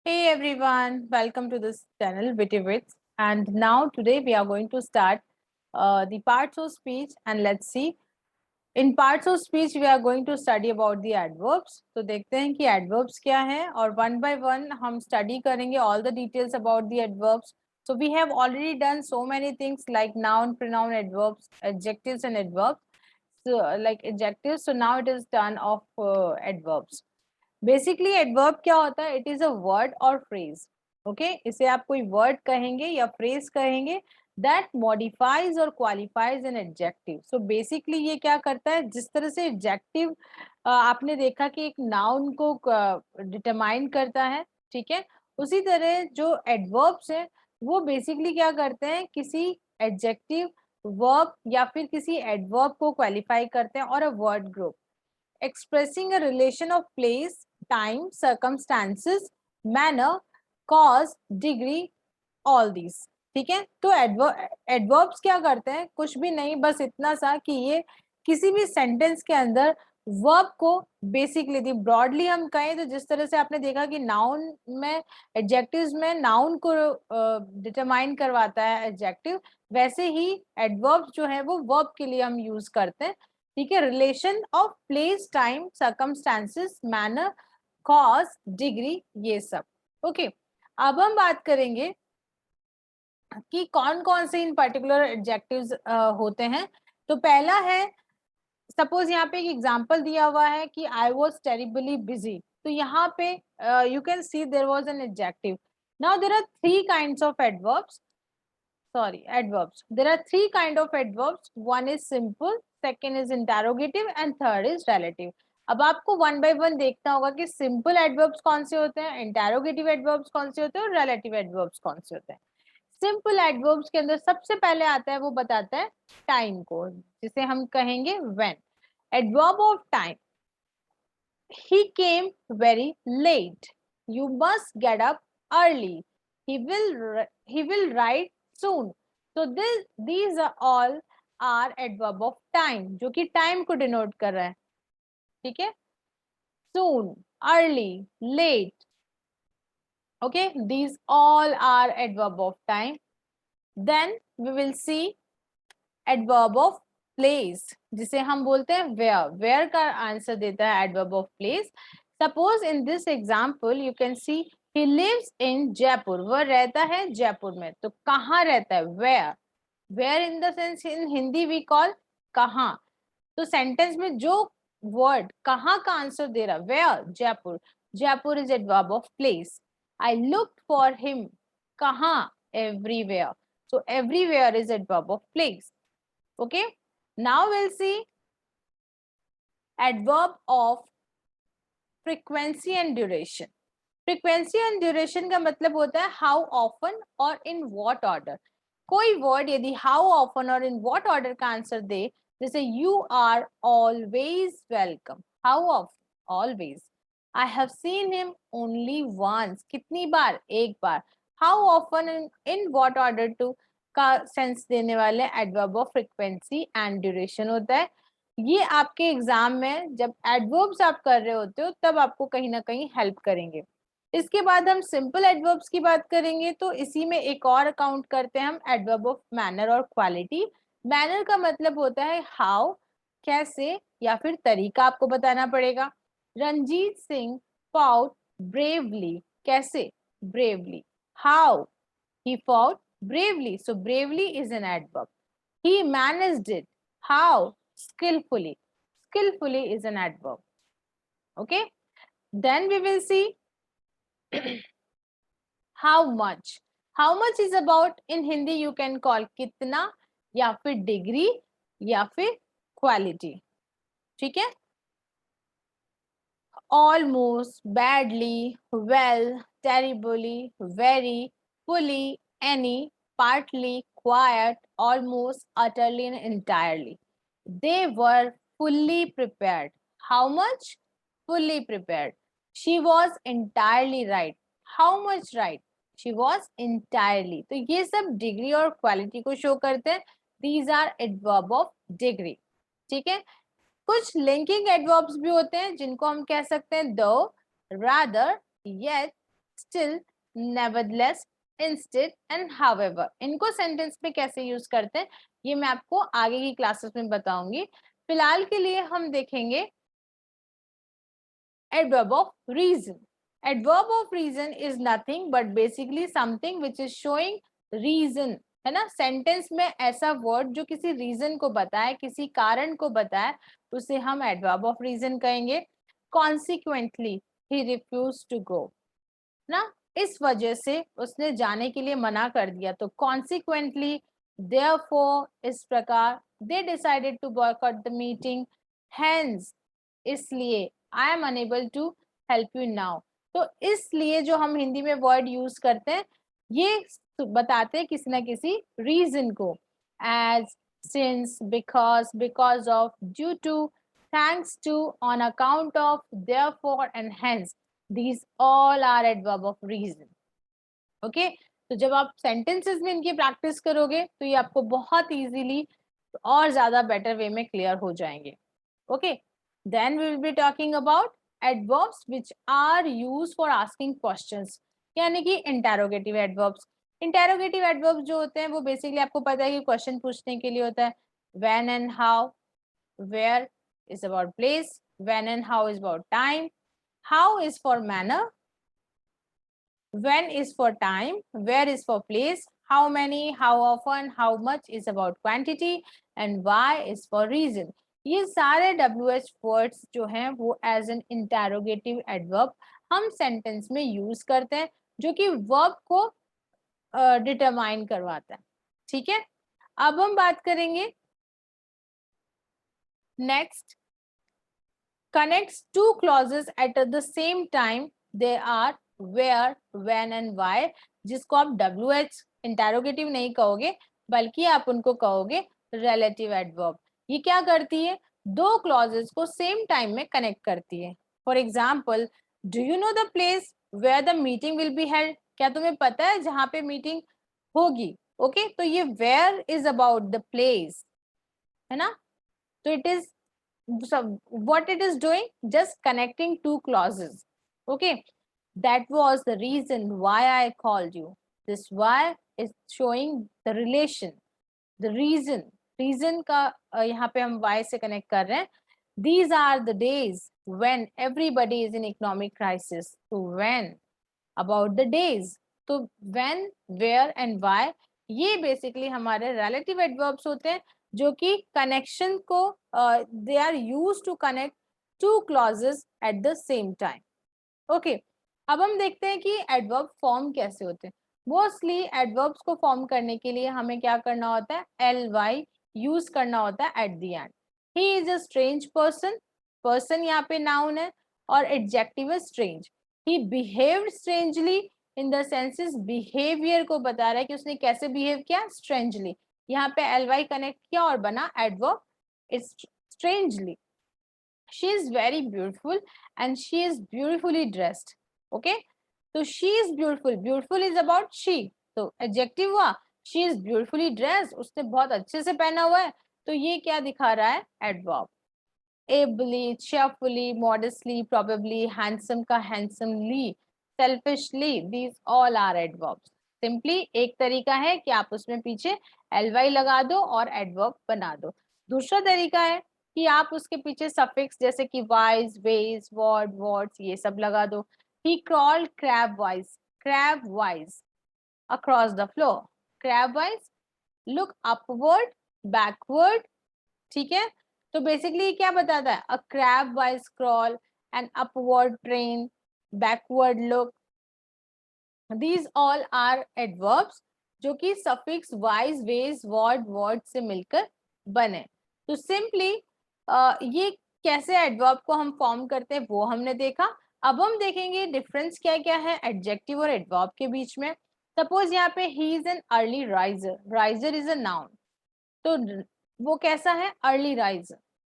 Hey everyone, welcome to this channel Witty Wits. And now today we are going to start the parts of speech, and let's see. In parts of speech we are going to study about the adverbs. तो देखते हैं कि adverbs क्या है और one by one हम study करेंगे all the details about the adverbs. So we have already done so many things like noun, pronoun, adverbs, adjectives and adverbs. So like adjectives, so now it is done of adverbs. Basically adverb क्या होता है? It is a word और phrase. Okay, इसे आप कोई word कहेंगे या phrase कहेंगे दैट मॉडिफाइज और qualifies an adjective. So basically ये क्या करता है? जिस तरह से एडजेक्टिव आपने देखा कि एक नाउन को डिटरमाइन करता है, ठीक है, उसी तरह जो एडवर्ब्स है वो बेसिकली क्या करते हैं? किसी एडजेक्टिव, वर्ब या फिर किसी एडवर्ब को क्वालिफाई करते हैं और a word group expressing a relation of place, time, circumstances, manner, cause, degree, all these. ठीक है, तो एडवर्ब्स क्या करते हैं? कुछ भी नहीं, बस इतना सा कि ये किसी भी सेंटेंस के अंदर वर्ब को बेसिकली दी. ब्रॉडली हम कहें तो जिस तरह से आपने देखा कि नाउन में, एडजेक्टिव्स में नाउन को डिटरमाइन करवाता है एडजेक्टिव, वैसे ही एडवर्ब्स जो है वो वर्ब के लिए हम यूज करते हैं. ठीक है, relation of place, time, circumstances, manner, cause, degree, ये सब. ओके, अब हम बात करेंगे कि कौन कौन से इन पर्टिकुलर एडजेक्टिव्स होते हैं. तो पहला है, सपोज यहाँ पे एक एग्जांपल दिया हुआ है कि आई वाज टेरिबली बिजी. तो यहाँ पे you can see there was an adjective. Now there are three kinds of adverbs. Adverbs. There are three kind of adverbs. One is simple, second is interrogative and third is relative. अब आपको one by one देखना होगा कि simple adverbs कौन से होते हैं, interrogative adverbs कौन से होते हैं और रिलेटिव एडवर्ब्स कौन से होते हैं. सिंपल एडवर्ब्स के अंदर सबसे पहले आता है, वो बताता है टाइम को, जिसे हम कहेंगे when. Adverb of time, he came very late. You must get up early. He will write soon. So these are all are adverb of time, जो कि टाइम को डिनोट कर रहा है. ठीक है, soon, early, late. Okay, these all are adverb of time. Then we will see adverb of place, जिसे हम बोलते हैं where. where का आंसर देता है adverb of place. Suppose in this example you can see he lives in Jaipur. वह रहता है जयपुर में. तो कहाँ रहता है? where. where in the sense in Hindi we call कहाँ. तो सेंटेंस में जो वर्ड कहाँ का आंसर दे रहा, where, Jaipur. Jaipur is adverb of place. I looked for him. कहाँ? everywhere. So everywhere is adverb of place. Okay, now we'll see adverb of frequency and duration. frequency and duration का मतलब होता है how often और in what order. कोई word यदि how often और in what order का आंसर दे, जैसे you are always welcome. how often? always. I have seen him only once. कितनी बार? एक बार. how often and in what order to का sense देने वाले adverb of frequency and duration होता है. ये आपके एग्जाम में जब एडवर्ब्स आप कर रहे होते हो तब आपको कहीं ना कहीं हेल्प करेंगे. इसके बाद हम सिंपल एडवर्ब्स की बात करेंगे. तो इसी में एक और अकाउंट करते हैं हम एडवर्ब ऑफ मैनर और क्वालिटी. मैनर का मतलब होता है हाउ, कैसे या फिर तरीका आपको बताना पड़ेगा. Ranjit Singh fought bravely. कैसे? Bravely. How? he fought bravely. So bravely is an adverb. He managed it. How? skillfully. skillfully is an adverb. Okay, then we will see how much. how much is about, in Hindi you can call कितना या फिर degree या फिर quality. ठीक है, almost, badly, well, terribly, very, fully, any, partly, quiet, almost, utterly, and entirely. They were fully prepared. How much? Fully prepared. She was entirely right. How much right? She was entirely. तो ये सब degree और quality को show करते हैं. These are adverb of degree. ठीक है, कुछ लिंकिंग एडवर्ब्स भी होते हैं जिनको हम कह सकते हैं दो, rather, yet, still, nevertheless, instead and however. इनको सेंटेंस में कैसे यूज करते हैं ये मैं आपको आगे की क्लासेस में बताऊंगी. फिलहाल के लिए हम देखेंगे adverb of reason. Adverb of reason is nothing but basically something which is showing reason, है ना. सेंटेंस में ऐसा वर्ड जो किसी रीजन को बताए, किसी कारण को बताए, उसे हम एडवर्ब ऑफ रीजन कहेंगे. Consequently he refuse to go, ना, इस वजह से उसने जाने के लिए मना कर दिया. तो कॉन्सिक्वेंटली, देयरफॉर, इस प्रकार, they decided to boycott the meeting, hence, इसलिए, I am unable to help you now. तो इसलिए जो हम हिंदी में वर्ड यूज करते हैं ये बताते हैं किसी ना किसी रीजन को. As, since, because of, due to, thanks to, on account of, therefore and hence, these all are adverb of reason. okay, तो जब आप सेंटेंसेस में इनकी प्रैक्टिस करोगे तो ये आपको बहुत इजीली और ज्यादा बेटर वे में क्लियर हो जाएंगे. Okay, then we will be talking about adverbs which are used for asking questions, यानी कि इंटेरोगेटिव एडवर्ब्स. इंटेरोगेटिव एडवर्ब्स जो होते हैं वो बेसिकली आपको पता है कि क्वेश्चन पूछने के लिए होता है. when and how, where is about place, when and how is about time, how is for manner, when is for time, where is for place, how many, how often, how much is about quantity, and why is for reason. ये सारे WH words जो हैं वो as an interrogative adverb हम sentence में use करते हैं जो कि वर्ब को डिटरमाइन करवाता है. ठीक है, अब हम बात करेंगे next. connects two clauses at the same time. They are where, when and why, जिसको आप WH इंटेरोगेटिव नहीं कहोगे बल्कि आप उनको कहोगे रिलेटिव एडवर्ब. ये क्या करती है, दो क्लॉजेस को सेम टाइम में कनेक्ट करती है. For example, do you know the place where the meeting will be held, क्या तुम्हें पता है जहां पे मीटिंग होगी. ओके, तो ये where is about the place, है ना. तो it is, so what it is doing, just connecting two clauses. okay, that was the reason why I called you. This why is showing the relation, the reason का यहाँ पे हम why से connect कर रहे हैं. these are the days when everybody is in economic crisis. so when, about the days. तो when, where and why ये बेसिकली हमारे relative adverbs होते हैं जो कि कनेक्शन को they are use to connect two clauses at the same time. Okay, अब हम देखते हैं कि एडवर्ब फॉर्म कैसे होते हैं. मोस्टली एडवर्ब्स को फॉर्म करने के लिए हमें क्या करना होता है, ly यूज करना होता है at the end. He is a strange person, person यहाँ पे नाउन है और एडजेक्टिव है strange. He behaved strangely in the senses, behaviour को बता रहा है कि उसने कैसे बिहेव किया, स्ट्रेंजली. यहाँ पे ly कनेक्ट किया और बना adverb, it's strangely. She is very beautiful and she is beautifully dressed. Okay, तो she is beautiful, beautiful is about she, तो एडजेक्टिव हुआ. शी इज ब्यूटिफुली ड्रेस्ड, उसने बहुत अच्छे से पहना हुआ है, तो ये क्या दिखा रहा है, adverb. Ably, cheerfully, modestly, probably, handsome का handsomely, selfishly, these all are adverbs. Simply एक तरीका है कि आप उसमें पीछे ly लगा दो और एडवर्ब बना दो. दूसरा तरीका है कि आप उसके पीछे सफिक्स जैसे कि वाइज, वेज, वर्ड, वर्ड्स ये सब लगा दो. he crawled crab wise across the floor. crab wise, look upward, backward. ठीक है, तो बेसिकली क्या बताता है, a crab wise crawl, an upward train, backward look. These all are adverbs जो कि सफिक्स वाइज, वेज, वर्ड से मिलकर बने. तो सिंपली ये कैसे एडवर्ब को हम फॉर्म करते हैं वो हमने देखा. अब हम देखेंगे डिफरेंस क्या क्या है एडजेक्टिव और एडवर्ब के बीच में. सपोज यहाँ पे he is an early riser, riser is a noun, तो वो कैसा है, अर्ली राइजर.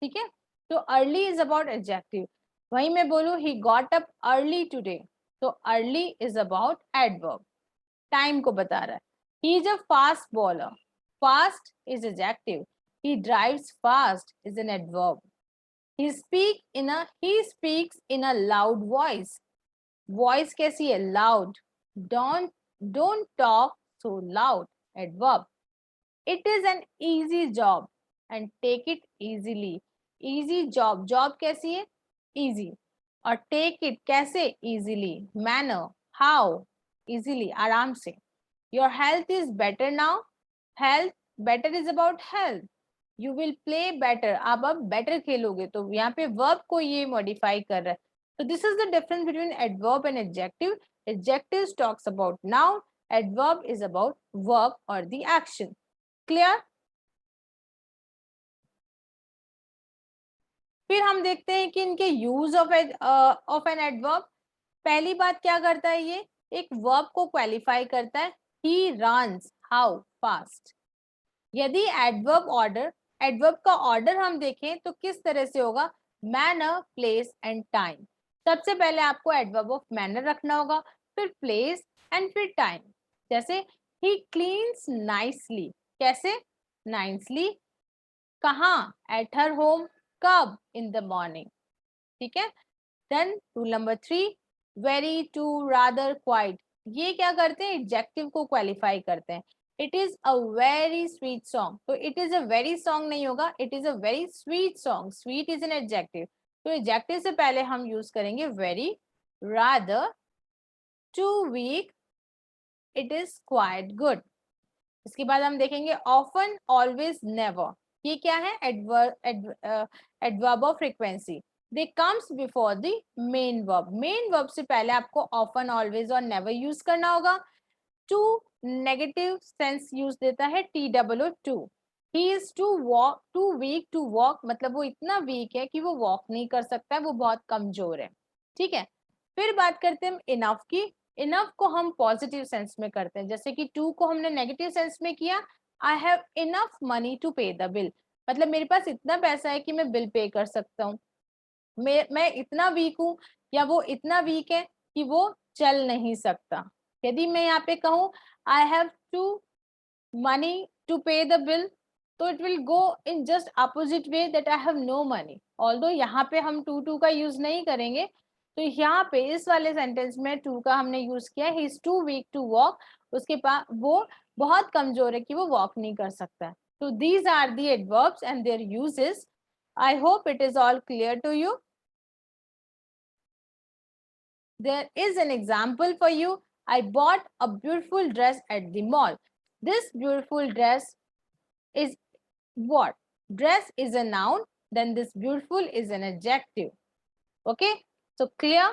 ठीक है, तो अर्ली इज अबाउट एडजेक्टिव. वहीं मैं बोलूं he got up early today, तो early is about adverb, time को बता रहा है. He is a fast bowler, fast is adjective. He drives fast is an adverb. he speaks in a loud voice, voice कैसी है? Loud. Don't talk so loud. Adverb. It is an easy job and take it easily. Easy job. Job कैसी है? Easy. और take it कैसे? Easily. Manner. How? Easily, आराम से. Your health is better now. Health. Better is about health. You will play better. आप अब better खेलोगे. तो यहाँ पे वर्ब को ये मॉडिफाई कर रहा है. तो this is the difference between adverb and adjective. Adjective talks about noun. Adverb is about verb और द एक्शन. क्लियर? फिर हम देखते हैं कि इनके यूज ऑफ एन एडवर्ब. पहली बात क्या करता है ये? एक वर्ब को क्वालिफाई करता है. He runs how fast. यदि एडवर्ब का ऑर्डर हम देखें तो किस तरह से होगा? Manner, place and time. सबसे पहले आपको एडवर्ब ऑफ मैनर रखना होगा, फिर प्लेस एंड फिर टाइम. जैसे ही क्लीन्स नाइसली. कैसे? नाइसली. कहाँ? At her home. कब? In the morning. ठीक है. Then rule number 3, very, too, rather, quite. ये क्या करते हैं? एडजेक्टिव को क्वालिफाई करते हैं. It is a very sweet song. तो it is a very song नहीं होगा, it is a very sweet song. Sweet is an adjective. तो एडजेक्टिव से पहले हम यूज करेंगे very, rather, two week, it is quite good. इसके बाद हम देखेंगे ऑफन, ऑलवेज, नेवर. ये क्या है? Adverb of frequency. They comes before the main verb. Main verb से पहले आपको ऑफन, ऑलवेज और नेवर यूज करना होगा. टू नेगेटिव सेंस यूज देता है TOO. He is too weak to walk. मतलब वो इतना वीक है कि वो वॉक नहीं कर सकता है, वो बहुत कमजोर है. ठीक है. फिर बात करते हैं हम इनफ की. इनफ को हम पॉजिटिव सेंस में करते हैं. जैसे कि टू को हमने नेगेटिव सेंस में किया. I have enough money to pay the bill. मतलब मेरे पास इतना पैसा है कि मैं बिल पे कर सकता हूँ. मैं इतना वीक हूँ या वो इतना वीक है कि वो चल नहीं सकता. यदि मैं यहाँ पे कहूँ I have too money to pay the bill, तो it will go in just opposite way that I have no money. Although यहाँ पे हम टू का यूज नहीं करेंगे. तो यहाँ पे इस वाले सेंटेंस में टू का हमने यूज किया. He is too weak to walk. उसके पास वो बहुत कमजोर है कि वो वॉक नहीं कर सकता है. तो these are the adverbs and their uses. I hope it is all clear to you. There is an example for you. I bought a beautiful dress at the mall. This beautiful dress is what? Dress is a noun, then this beautiful is an adjective. Okay, so clear?